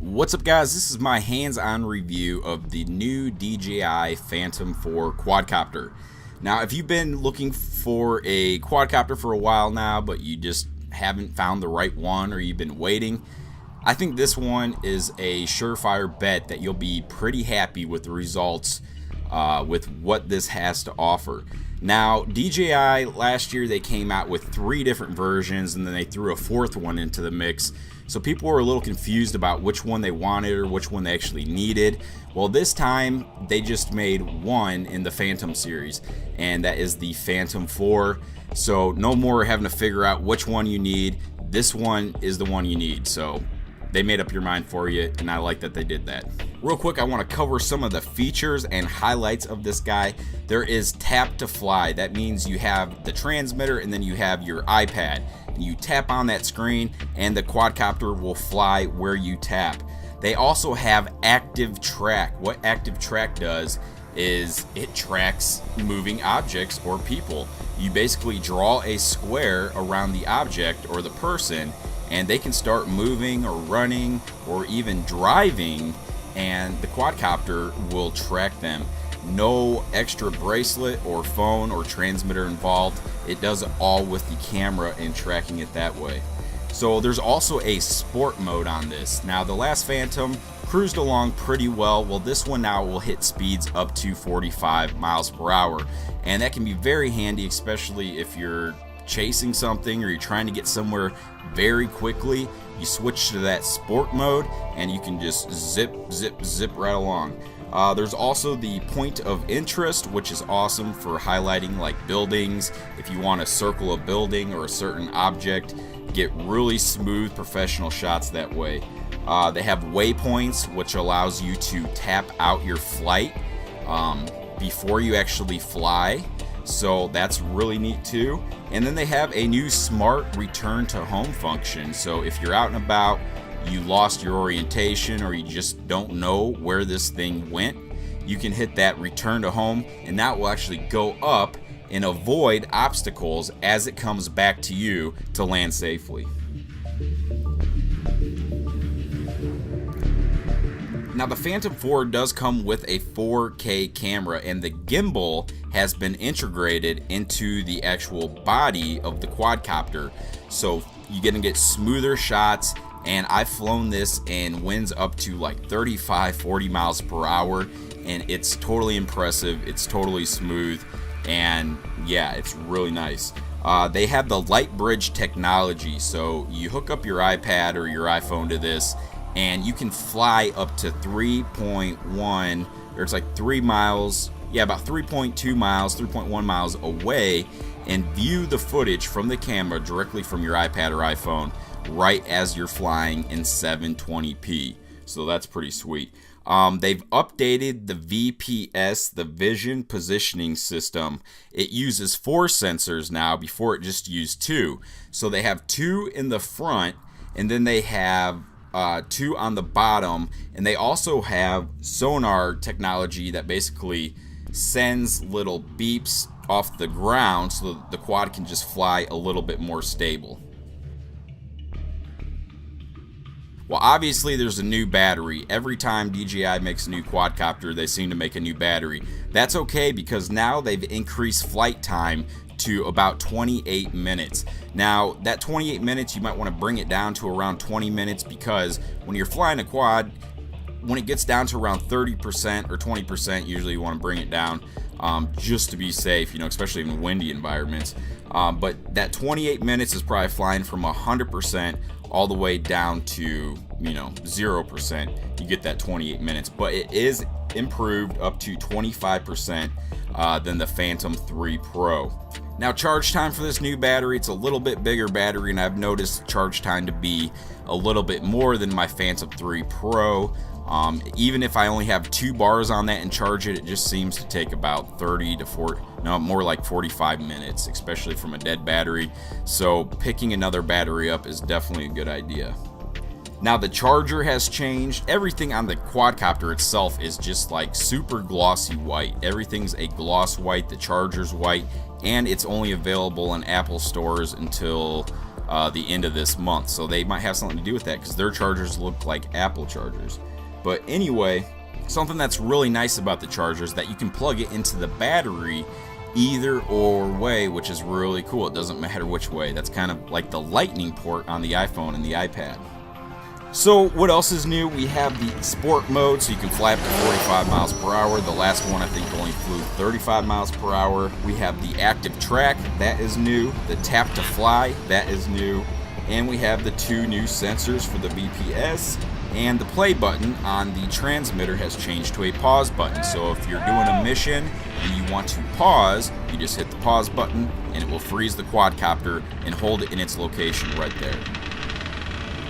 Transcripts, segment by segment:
What's up, guys? This is my hands-on review of the new DJI Phantom 4 quadcopter. Now, if you've been looking for a quadcopter for a while now, but you just haven't found the right one or you've been waiting, I think this one is a surefire bet that you'll be pretty happy with the results with what this has to offer. Now, DJI last year, they came out with 3 different versions, and then they threw a 4th one into the mix. So people were a little confused about which one they wanted or which one they actually needed. Well, this time they just made one in the Phantom series, and that is the Phantom 4. So no more having to figure out which one you need. This one is the one you need. So they made up your mind for you, and I like that they did that. Real quick, I want to cover some of the features and highlights of this guy. There is tap to fly. That means you have the transmitter and then you have your iPad. You tap on that screen and the quadcopter will fly where you tap. They also have active track. What active track does is it tracks moving objects or people. You basically draw a square around the object or the person, and they can start moving or running or even driving, and the quadcopter will track them. No extra bracelet or phone or transmitter involved. It does it all with the camera and tracking it that way. So there's also a sport mode on this. Now, the last Phantom cruised along pretty well. Well, this one now will hit speeds up to 45 miles per hour, and that can be very handy, especially if you're chasing something or you're trying to get somewhere very quickly. You switch to that sport mode and you can just zip right along. There's also the point of interest, which is awesome for highlighting like buildings. If you want to circle a building or a certain object, get really smooth professional shots that way. They have waypoints, which allows you to tap out your flight before you actually fly. So that's really neat too. And then they have a new smart return to home function. So if you're out and about, you lost your orientation, or you just don't know where this thing went, you can hit that return to home, and that will actually go up and avoid obstacles as it comes back to you to land safely. Now, the Phantom 4 does come with a 4K camera, and the gimbal has been integrated into the actual body of the quadcopter, so you're gonna get smoother shots. And I've flown this in winds up to like 35-40 miles per hour, and it's totally impressive. It's totally smooth, and yeah, it's really nice. They have the light bridge technology, so you hook up your iPad or your iPhone to this, and you can fly up to 3.1, or it's like 3 miles, yeah, about 3.2 miles, 3.1 miles away, and view the footage from the camera directly from your iPad or iPhone right as you're flying in 720p. So that's pretty sweet. They've updated the VPS, the Vision Positioning System. It uses 4 sensors now. Before, it just used 2. So they have 2 in the front, and then they have 2 on the bottom, and they also have sonar technology that basically sends little beeps off the ground so that the quad can just fly a little bit more stable. Well, obviously there's a new battery. Every time DJI makes a new quadcopter, they seem to make a new battery. That's okay, because now they've increased flight time to about 28 minutes. Now, that 28 minutes, you might want to bring it down to around 20 minutes, because when you're flying a quad, when it gets down to around 30% or 20%, usually you want to bring it down just to be safe, especially in windy environments. But that 28 minutes is probably flying from 100% all the way down to 0%. You get that 28 minutes, but it is improved up to 25% than the Phantom 3 Pro. Now, charge time for this new battery, it's a little bit bigger battery, and I've noticed charge time to be a little bit more than my Phantom 3 Pro. Even if I only have 2 bars on that and charge it, it just seems to take about 30 to 40, no, more like 45 minutes, especially from a dead battery. So picking another battery up is definitely a good idea. Now, the charger has changed. Everything on the quadcopter itself is just like super glossy white. Everything's a gloss white. The charger's white, and it's only available in Apple stores until the end of this month. So they might have something to do with that, because their chargers look like Apple chargers. But anyway, something that's really nice about the charger is that you can plug it into the battery either or way, which is really cool. It doesn't matter which way. That's kind of like the lightning port on the iPhone and the iPad. So what else is new? We have the sport mode, so you can fly up to 45 miles per hour. The last one I think only flew 35 miles per hour. We have the active track, that is new. The tap to fly, that is new. And we have the 2 new sensors for the BPS, and the play button on the transmitter has changed to a pause button. So if you're doing a mission and you want to pause, you just hit the pause button and it will freeze the quadcopter and hold it in its location right there.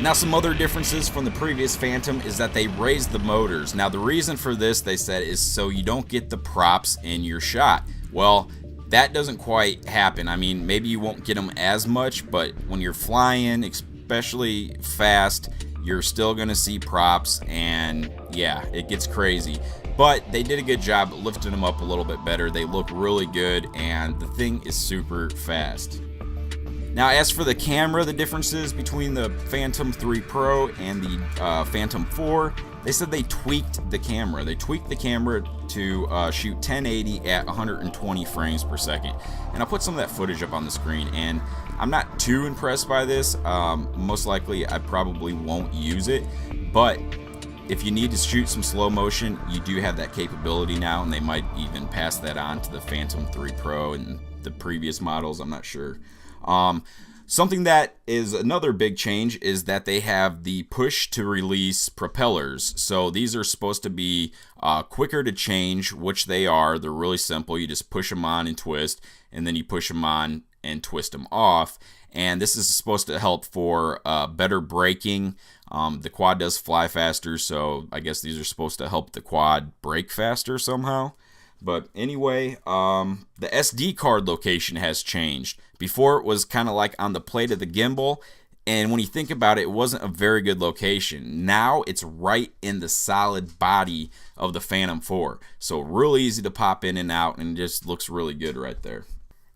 Now, some other differences from the previous Phantom is that they raised the motors. Now, the reason for this, they said, is so you don't get the props in your shot. Well, that doesn't quite happen. I mean, maybe you won't get them as much, but when you're flying, especially fast, you're still gonna see props, and yeah, it gets crazy. But they did a good job lifting them up a little bit better. They look really good, and the thing is super fast. Now, as for the camera, the differences between the Phantom 3 Pro and the Phantom 4, they said they tweaked the camera. They tweaked the camera to shoot 1080 at 120 frames per second. And I'll put some of that footage up on the screen, and I'm not too impressed by this. Most likely I probably won't use it, but if you need to shoot some slow motion, you do have that capability now, and they might even pass that on to the Phantom 3 Pro and the previous models, I'm not sure. Something that is another big change is that they have the push to release propellers. So these are supposed to be quicker to change, which they are. They're really simple. You just push them on and twist, and then you push them on and twist them off. And this is supposed to help for better braking. The quad does fly faster, so I guess these are supposed to help the quad brake faster somehow. But anyway, the SD card location has changed. Before, it was kind of like on the plate of the gimbal, and when you think about it, it wasn't a very good location. Now it's right in the solid body of the Phantom 4. So real easy to pop in and out, and it just looks really good right there.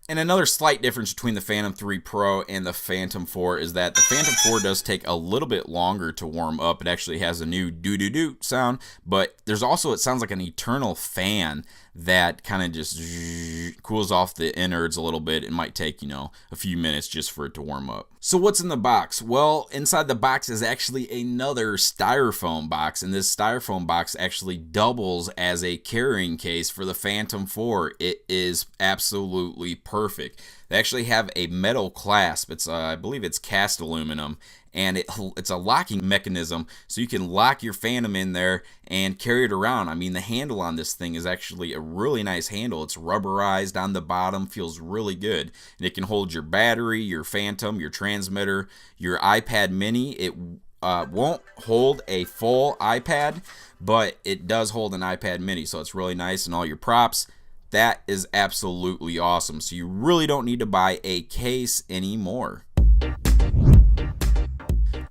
And another slight difference between the Phantom 3 Pro and the Phantom 4 is that the Phantom 4 does take a little bit longer to warm up. It actually has a new doo-doo-doo sound, but there's also, it sounds like an eternal fan that kind of just cools off the innards a little bit. It might take, a few minutes just for it to warm up. So what's in the box? Well, inside the box is actually another styrofoam box, and this styrofoam box actually doubles as a carrying case for the Phantom 4. It is absolutely perfect. They actually have a metal clasp. It's I believe it's cast aluminum, and it's a locking mechanism, so you can lock your Phantom in there and carry it around. I mean, the handle on this thing is actually a really nice handle. It's rubberized on the bottom, feels really good, and it can hold your battery, your Phantom, your transmitter, your iPad mini. It won't hold a full iPad, but it does hold an iPad mini, so it's really nice, and all your props. That is absolutely awesome. So you really don't need to buy a case anymore.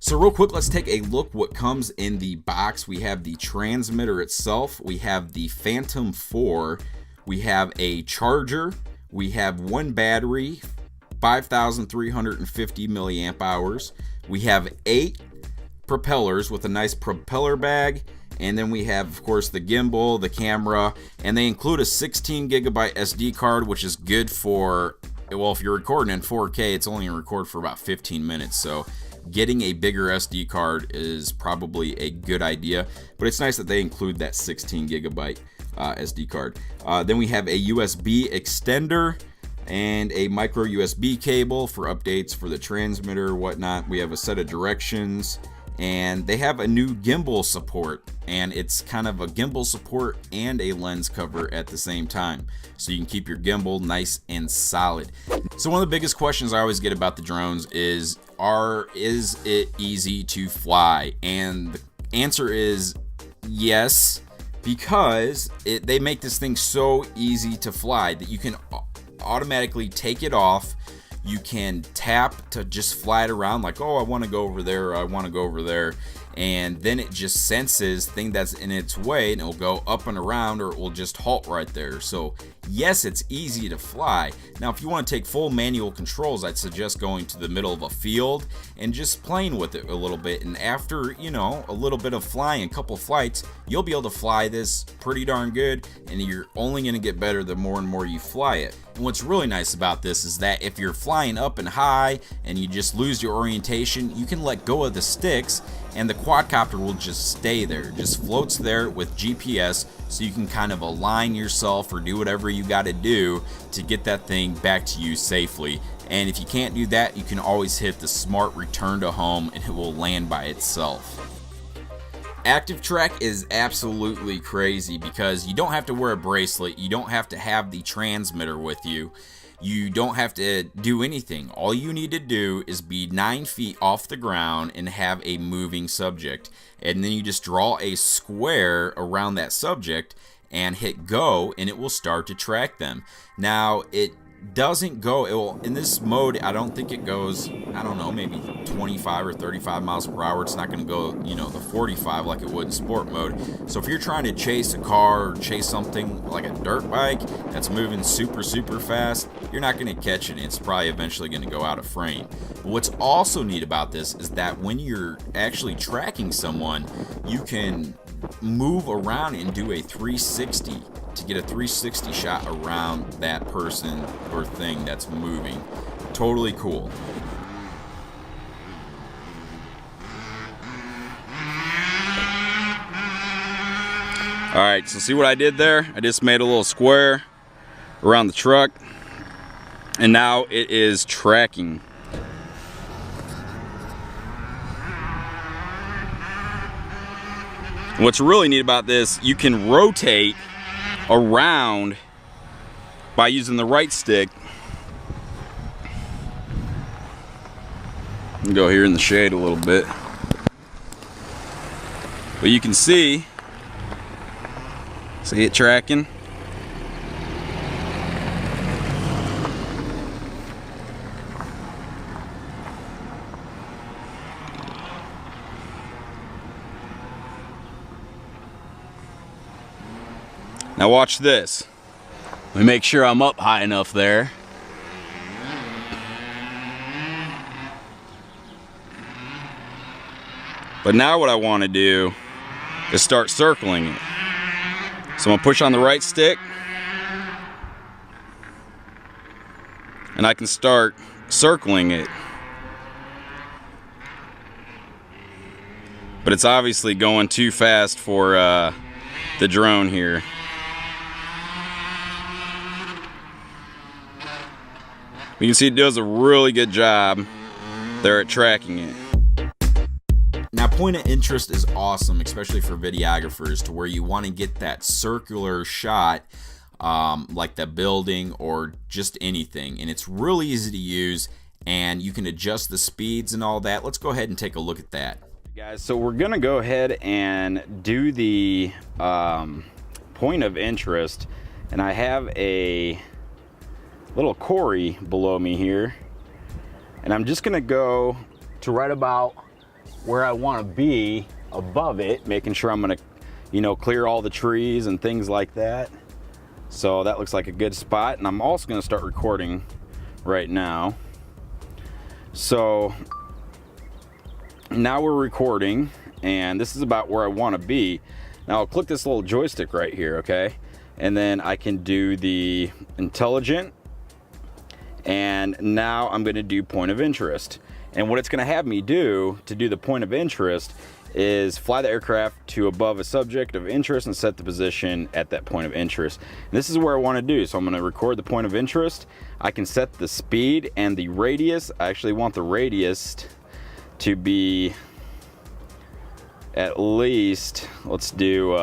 So real quick, let's take a look what comes in the box. We have the transmitter itself. We have the Phantom 4. We have a charger. We have one battery, 5,350 milliamp hours. We have 8 propellers with a nice propeller bag. And then we have, of course, the gimbal, the camera, and they include a 16 gigabyte SD card, which is good for, well, if you're recording in 4K, it's only going to record for about 15 minutes. So getting a bigger SD card is probably a good idea, but it's nice that they include that 16 gigabyte SD card. Then we have a USB extender and a micro USB cable for updates for the transmitter, whatnot. We have a set of directions. And they have a new gimbal support, and it's kind of a gimbal support and a lens cover at the same time, so you can keep your gimbal nice and solid. So one of the biggest questions I always get about the drones is it easy to fly? And the answer is yes, because they make this thing so easy to fly that you can automatically take it off. You can tap to just fly it around like, oh, I want to go over there, or I want to go over there. and then it just senses thing that's in its way, and it'll go up and around, or it will just halt right there. So yes, it's easy to fly. Now if you want to take full manual controls, I'd suggest going to the middle of a field and just playing with it a little bit, and after, you know, a little bit of flying, a couple flights, you'll be able to fly this pretty darn good, and you're only going to get better the more and more you fly it. And what's really nice about this is that if you're flying up and high and you just lose your orientation, you can let go of the sticks and the quadcopter will just stay there, just floats there with GPS, so you can kind of align yourself or do whatever you got to do to get that thing back to you safely. And if you can't do that, you can always hit the smart return to home and it will land by itself. Active Track is absolutely crazy because you don't have to wear a bracelet, you don't have to have the transmitter with you, you don't have to do anything. All you need to do is be 9 feet off the ground and have a moving subject, and then you just draw a square around that subject and hit go, and it will start to track them. Now it doesn't go, it will, in this mode, I don't think it goes, I don't know, maybe 25 or 35 miles per hour. It's not going to go, you know, the 45 like it would in sport mode. So if you're trying to chase a car or chase something like a dirt bike that's moving super fast, you're not going to catch it. It's probably eventually going to go out of frame. But what's also neat about this is that when you're actually tracking someone, you can move around and do a 360 to get a 360 shot around that person or thing that's moving. Totally cool. Alright, so see what I did there? I just made a little square around the truck, and now it is tracking. What's really neat about this, you can rotate around by using the right stick. Go here in the shade a little bit, but you can see it tracking. Now watch this. Let me make sure I'm up high enough there. But now what I want to do is start circling it. So I'm going to push on the right stick, and I can start circling it. But it's obviously going too fast for the drone here. You can see it does a really good job there at tracking it. Now, point of interest is awesome, especially for videographers, to where you want to get that circular shot, like the building or just anything. And it's really easy to use, and you can adjust the speeds and all that. Let's go ahead and take a look at that. Guys, so we're going to go ahead and do the point of interest. And I have a little quarry below me here, and I'm just gonna go to right about where I want to be above it, making sure I'm gonna, you know, clear all the trees and things like that. So that looks like a good spot, and I'm also gonna start recording right now. So now we're recording, and this is about where I want to be. Now I'll click this little joystick right here, okay, and then I can do the intelligent. And now I'm going to do point of interest. And what it's going to have me do to do the point of interest is fly the aircraft to above a subject of interest and set the position at that point of interest. And this is where I want to do. So I'm going to record the point of interest. I can set the speed and the radius. I actually want the radius to be at least, let's do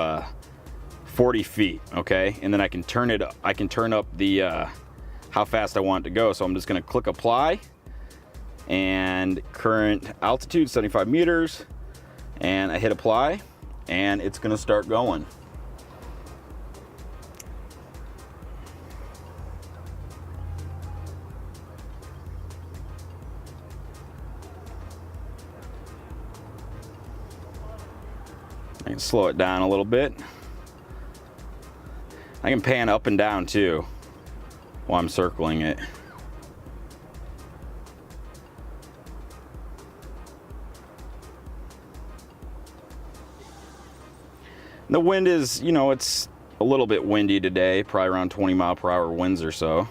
40 feet, okay? And then I can turn up the how fast I want it to go. So I'm just going to click apply, and current altitude 75 meters, and I hit apply, and it's going to start going. I can slow it down a little bit. I can pan up and down too while I'm circling it. The wind is, you know, it's a little bit windy today, probably around 20-mile-per-hour winds or so.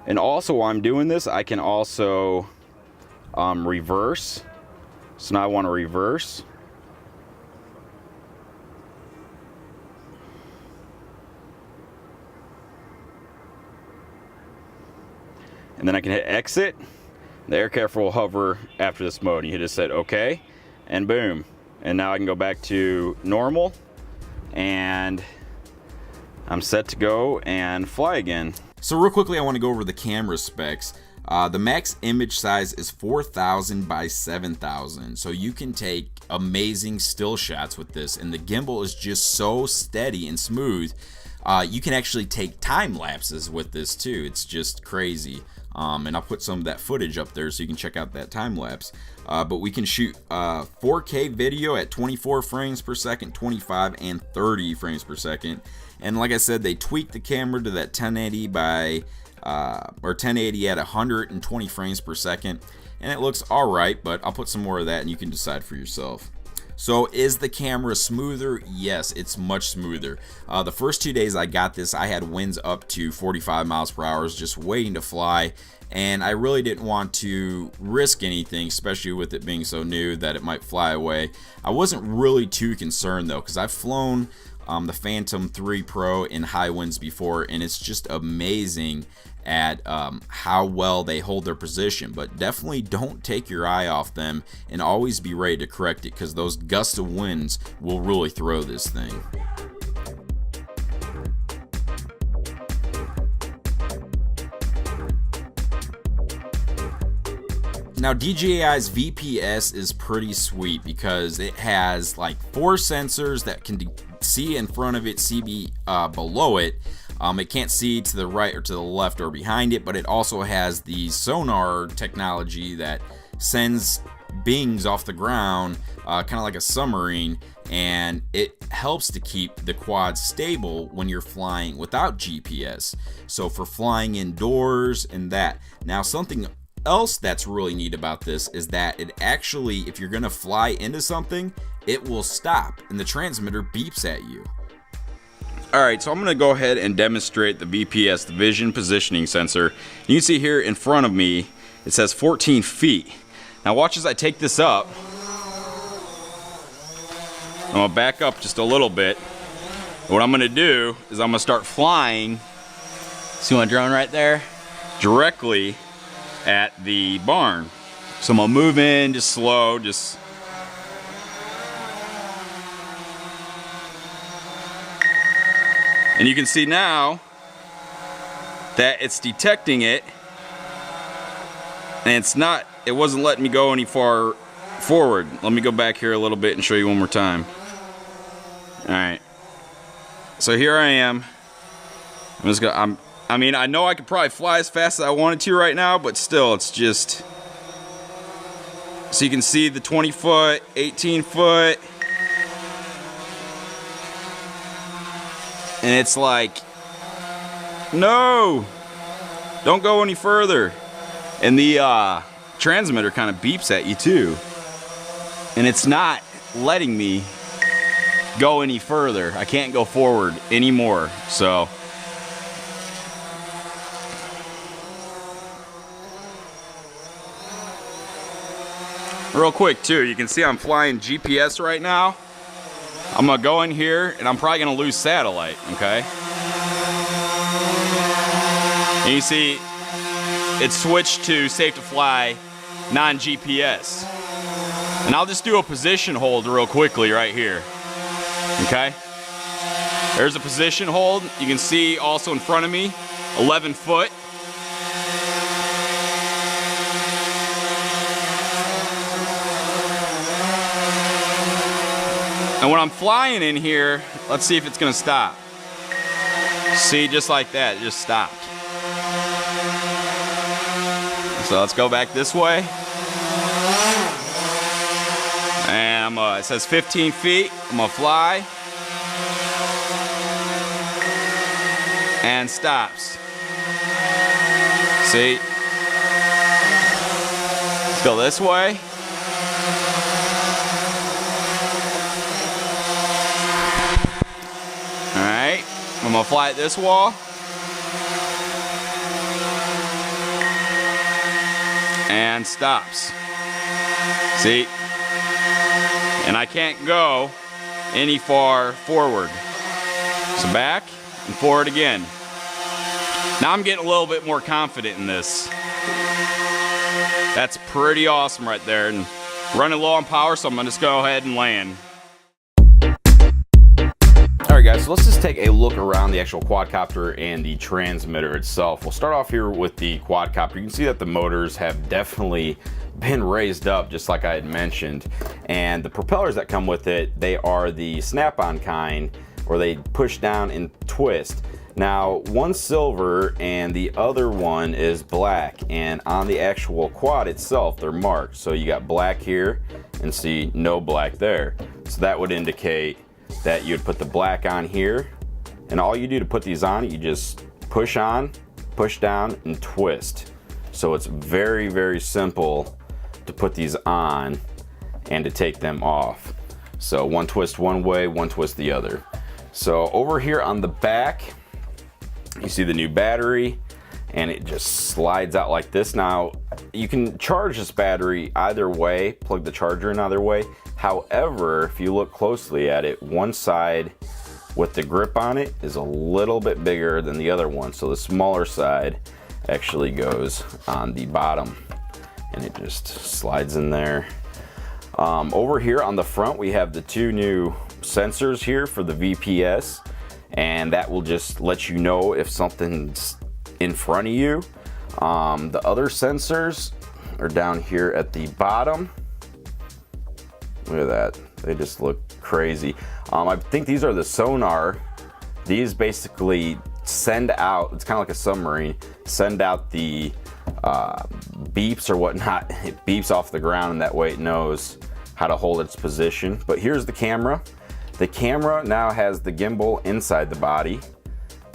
And also while I'm doing this, I can also reverse. So now I want to reverse. And then I can hit exit. The aircraft will hover after this mode. You just said okay, and boom. And now I can go back to normal, and I'm set to go and fly again. So real quickly, I want to go over the camera specs. The max image size is 4,000 by 7,000, so you can take amazing still shots with this, and the gimbal is just so steady and smooth. You can actually take time lapses with this too. It's just crazy. And I'll put some of that footage up there so you can check out that time lapse. But we can shoot 4K video at 24 frames per second, 25 and 30 frames per second. And like I said, they tweaked the camera to that 1080 by or 1080 at 120 frames per second, and it looks alright, but I'll put some more of that and you can decide for yourself. So is the camera smoother? Yes, it's much smoother. The first 2 days I got this, I had winds up to 45 miles per hour just waiting to fly, and I really didn't want to risk anything, especially with it being so new that it might fly away. I wasn't really too concerned though, because I've flown the Phantom 3 Pro in high winds before, and it's just amazing at how well they hold their position. But definitely don't take your eye off them, and always be ready to correct it, because those gusts of winds will really throw this thing. Now DJI's VPS is pretty sweet because it has like 4 sensors that can see in front of it, see below it. It can't see to the right or to the left or behind it, but it also has the sonar technology that sends beams off the ground, kind of like a submarine, and it helps to keep the quad stable when you're flying without GPS. So for flying indoors and that. Now something else that's really neat about this is that it actually, if you're gonna fly into something, it will stop and the transmitter beeps at you. Alright, so I'm gonna go ahead and demonstrate the VPS, the vision positioning sensor. You can see here in front of me it says 14 feet. Now watch as I take this up. I'm gonna back up just a little bit. What I'm gonna do is I'm gonna start flying. See my drone right there? Directly at the barn. So I'm gonna move in just slow, just and you can see now that it's detecting it, and it wasn't letting me go any far forward. Let me go back here a little bit and show you one more time. Alright, so here I am. I mean, I know I could probably fly as fast as I wanted to right now, but still, it's just... So you can see the 20 foot, 18 foot. And it's like, no, don't go any further. And the transmitter kind of beeps at you too. And it's not letting me go any further. I can't go forward anymore, so... Real quick too, you can see I'm flying GPS right now. I'm gonna go in here and I'm probably gonna lose satellite, okay? And you see it switched to safe to fly non-GPS. And I'll just do a position hold real quickly right here, okay? There's a position hold. You can see also in front of me, 11 foot. And when I'm flying in here, let's see if it's gonna stop. See, just like that, it just stopped. So let's go back this way. And I'm it says 15 feet. I'm gonna fly. And stops. See? Let's go this way. Alright, I'm gonna fly at this wall. And stops. See? And I can't go any far forward. So back and forward again. Now I'm getting a little bit more confident in this. That's pretty awesome right there. And running low on power, so I'm gonna just go ahead and land. Alright guys, so let's just take a look around the actual quadcopter and the transmitter itself. We'll start off here with the quadcopter. You can see that the motors have definitely been raised up, just like I had mentioned. And the propellers that come with it, they are the snap-on kind, where they push down and twist. Now, one's silver and the other one is black, and on the actual quad itself, they're marked. So you got black here and see no black there. So that would indicate that you'd put the black on here, and all you do to put these on, you just push on, push down, and twist. So it's very, very simple to put these on and to take them off. So one twist one way, one twist the other. So over here on the back, you see the new battery, and it just slides out like this. Now, you can charge this battery either way, plug the charger in either way. However, if you look closely at it, one side with the grip on it is a little bit bigger than the other one. So the smaller side actually goes on the bottom, and it just slides in there. Over here on the front, we have the two new sensors here for the VPS, and that will just let you know if something's in front of you. The other sensors are down here at the bottom. Look at that, they just look crazy. I think these are the sonar. These basically send out, it's kind of like a submarine, send out the beeps or whatnot. It beeps off the ground, and that way it knows how to hold its position. But here's the camera. The camera now has the gimbal inside the body,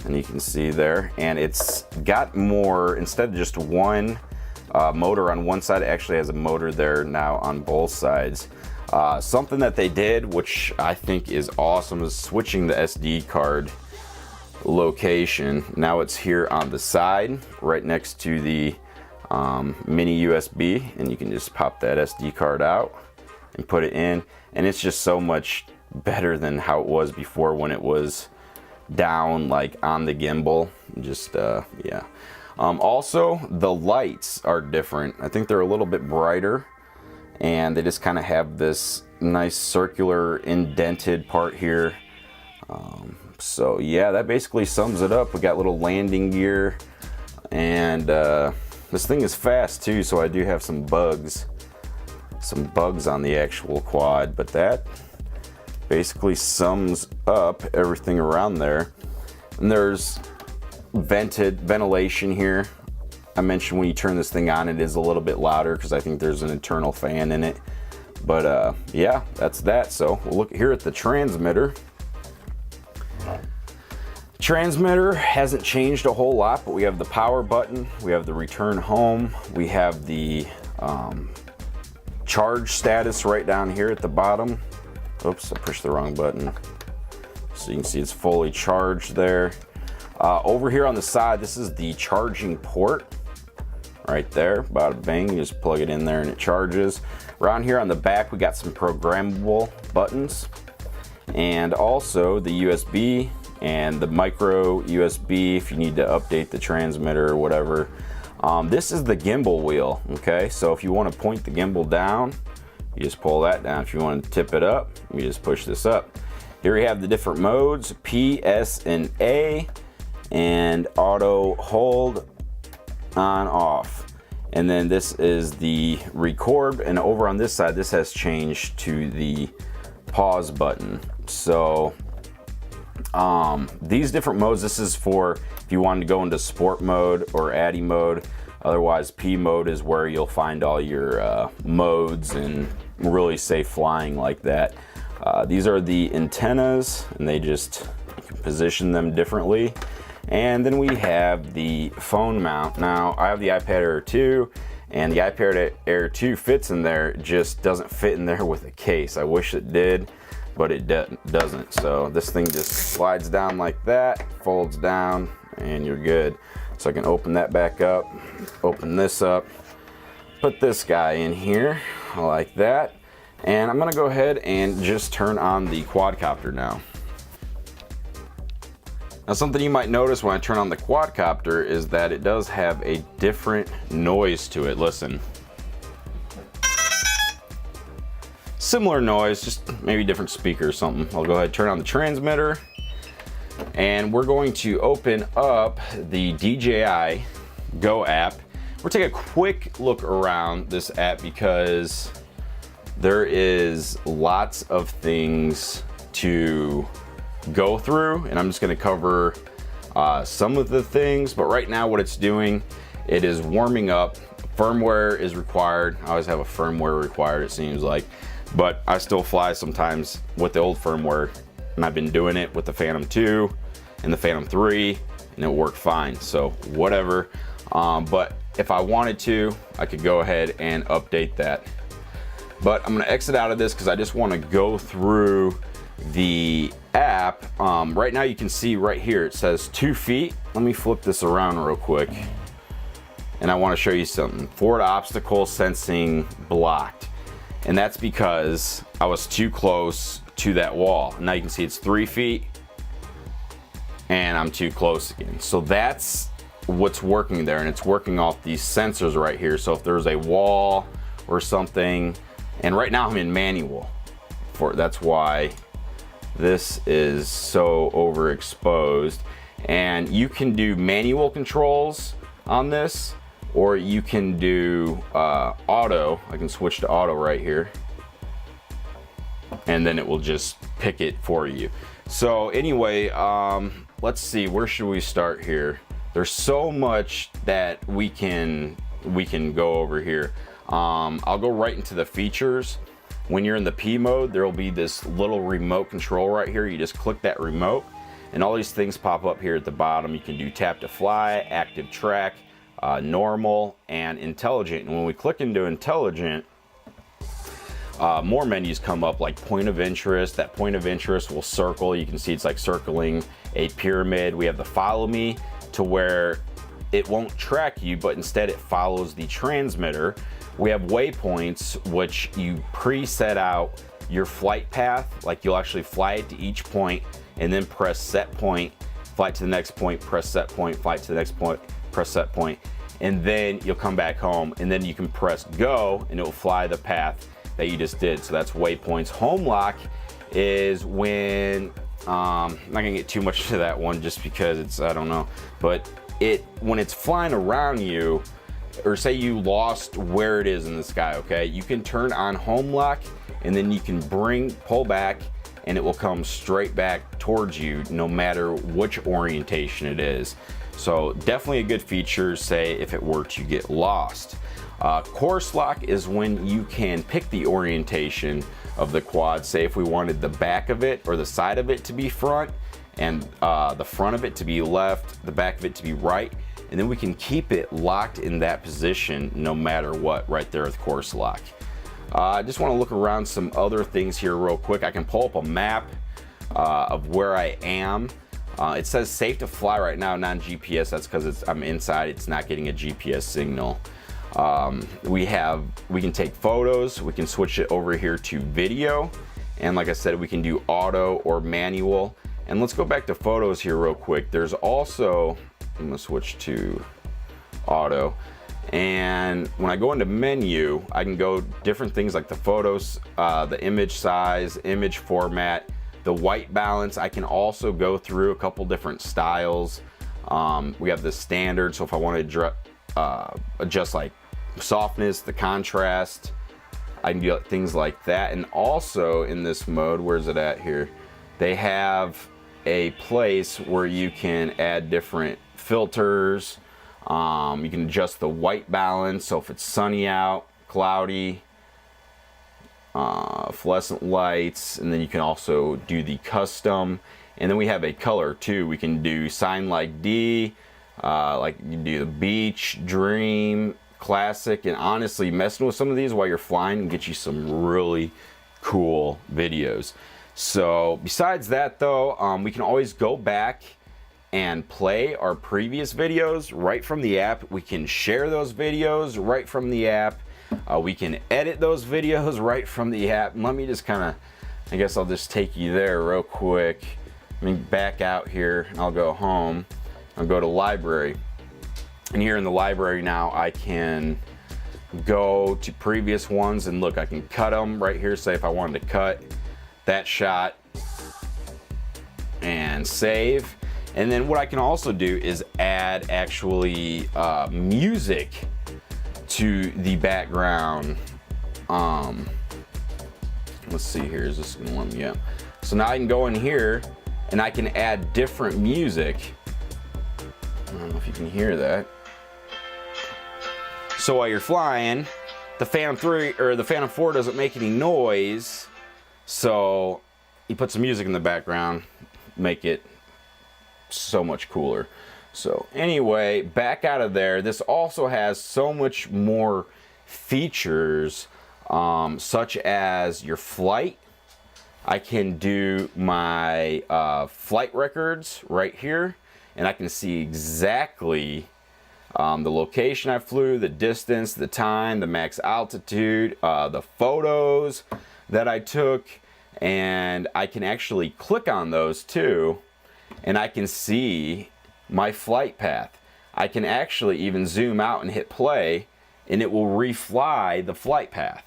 and you can see there, and it's got more, instead of just one motor on one side, it actually has a motor there now on both sides. Something that they did, which I think is awesome, is switching the SD card location. Now it's here on the side, right next to the mini USB, and you can just pop that SD card out and put it in, and it's just so much better than how it was before when it was down like on the gimbal. Just yeah. Also, the lights are different. I think they're a little bit brighter, and they just kind of have this nice circular indented part here. So yeah, that basically sums it up. We got little landing gear, and this thing is fast too, so I do have some bugs on the actual quad, but that basically sums up everything around there. And there's ventilation here. I mentioned when you turn this thing on, it is a little bit louder because I think there's an internal fan in it. But yeah, that's that. So we'll look here at the transmitter. Transmitter hasn't changed a whole lot, but we have the power button, we have the return home, we have the charge status right down here at the bottom. Oops, I pushed the wrong button. So you can see it's fully charged there. Over here on the side, this is the charging port right there. Bada bang, you just plug it in there and it charges. Around here on the back, we got some programmable buttons, and also the USB and the micro USB if you need to update the transmitter or whatever. This is the gimbal wheel, okay? So if you want to point the gimbal down, you just pull that down. If you want to tip it up, you just push this up. Here we have the different modes, P, S, and A, and auto hold, on, off. And then this is the record, and over on this side, this has changed to the pause button. So these different modes, this is for if you wanted to go into sport mode or Addy mode. Otherwise, P mode is where you'll find all your modes and really safe flying like that. These are the antennas, and they just, you can position them differently. And then we have the phone mount. Now, I have the iPad Air 2, and the iPad Air 2 fits in there, it just doesn't fit in there with a case. I wish it did, but it doesn't. So this thing just slides down like that, folds down, and you're good. So I can open that back up, open this up, put this guy in here like that. And I'm gonna go ahead and just turn on the quadcopter now. Now, something you might notice when I turn on the quadcopter is that it does have a different noise to it. Listen. Similar noise, just maybe different speaker or something. I'll go ahead and turn on the transmitter, and we're going to open up the DJI Go app. We'll take a quick look around this app because there is lots of things to go through, and I'm just going to cover some of the things. But right now what it's doing, it is warming up. Firmware is required. I always have a firmware required, it seems like, but I still fly sometimes with the old firmware, and I've been doing it with the Phantom 2 and the Phantom 3, and it worked fine, so whatever. But if I wanted to, I could go ahead and update that. But I'm going to exit out of this because I just want to go through the app. Right now you can see right here it says 2 feet. Let me flip this around real quick, and I want to show you something. Forward obstacle sensing blocked, and that's because I was too close to that wall. Now you can see it's 3 feet, and I'm too close again. So that's what's working there, and it's working off these sensors right here. So if there's a wall or something, and right now I'm in manual, that's why this is so overexposed. And you can do manual controls on this, or you can do auto. I can switch to auto right here, and then it will just pick it for you. So anyway, let's see, where should we start here? There's so much that we can go over here. I'll go right into the features. When you're in the P mode, there will be this little remote control right here. You just click that remote, and all these things pop up here at the bottom. You can do tap to fly, active track, normal, and intelligent. And when we click into intelligent, more menus come up, like point of interest. That point of interest will circle. You can see it's like circling a pyramid. We have the follow me, to where it won't track you, but instead it follows the transmitter. We have waypoints, which you preset out your flight path. Like you'll actually fly it to each point and then press set point, fly to the next point, press set point, fly to the next point, press set point, and then you'll come back home, and then you can press go and it will fly the path that you just did. So that's waypoints. Home lock is when, I'm not gonna get too much to that one just because it's, I don't know, but when it's flying around you, or say you lost where it is in the sky, okay, you can turn on home lock, and then you can pull back, and it will come straight back towards you no matter which orientation it is. So definitely a good feature, say if it were to get lost. Course lock is when you can pick the orientation of the quad. Say if we wanted the back of it or the side of it to be front, and the front of it to be left, the back of it to be right, and then we can keep it locked in that position no matter what, right there with course lock. I just want to look around some other things here real quick. I can pull up a map of where I am. It says safe to fly right now, non-GPS. That's because I'm inside, it's not getting a GPS signal. We can take photos, we can switch it over here to video, and like I said, we can do auto or manual. And let's go back to photos here real quick. There's also, I'm gonna switch to auto, and when I go into menu, I can go different things like the photos, the image size, image format, the white balance. I can also go through a couple different styles. We have the standard, so if I want to adjust like softness, the contrast, I can do things like that. And also in this mode, where's it at here? They have a place where you can add different filters. You can adjust the white balance, so if it's sunny out, cloudy, fluorescent lights, and then you can also do the custom, and then we have a color too. We can do sign like D, like you do the beach, dream, classic, and honestly messing with some of these while you're flying can get you some really cool videos. So besides that though, we can always go back and play our previous videos right from the app. We can share those videos right from the app. We can edit those videos right from the app. Let me just kind of, I guess I'll just take you there real quick. Let me back out here and I'll go home. I'll go to library. And here in the library now, I can go to previous ones and look, I can cut them right here. Say if I wanted to cut that shot and save. And then what I can also do is add actually music to the background. Let's see here, is this gonna let me up? So now I can go in here and I can add different music. I don't know if you can hear that. So while you're flying, the Phantom 3 or the Phantom 4 doesn't make any noise. So you put some music in the background, make it so much cooler. So anyway, back out of there. This also has so much more features, such as your flight. I can do my flight records right here, and I can see exactly the location I flew, the distance, the time, the max altitude, the photos that I took, and I can actually click on those too, and I can see my flight path. I can actually even zoom out and hit play, and it will refly the flight path,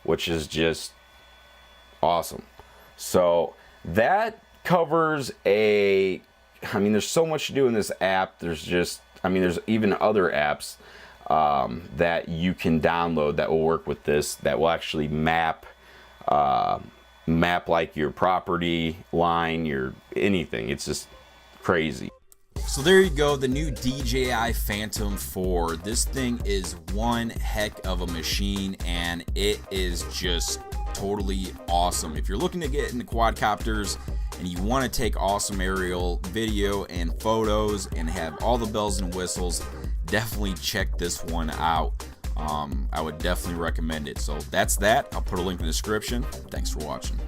which is just awesome. So that covers I mean, there's so much to do in this app. There's just, I mean, there's even other apps that you can download that will work with this, that will actually map like your property line, your anything. It's just crazy. So there you go, the new DJI Phantom 4. This thing is one heck of a machine, and it is just totally awesome. If you're looking to get into quadcopters and you want to take awesome aerial video and photos and have all the bells and whistles, definitely check this one out. I would definitely recommend it. So that's that. I'll put a link in the description. Thanks for watching.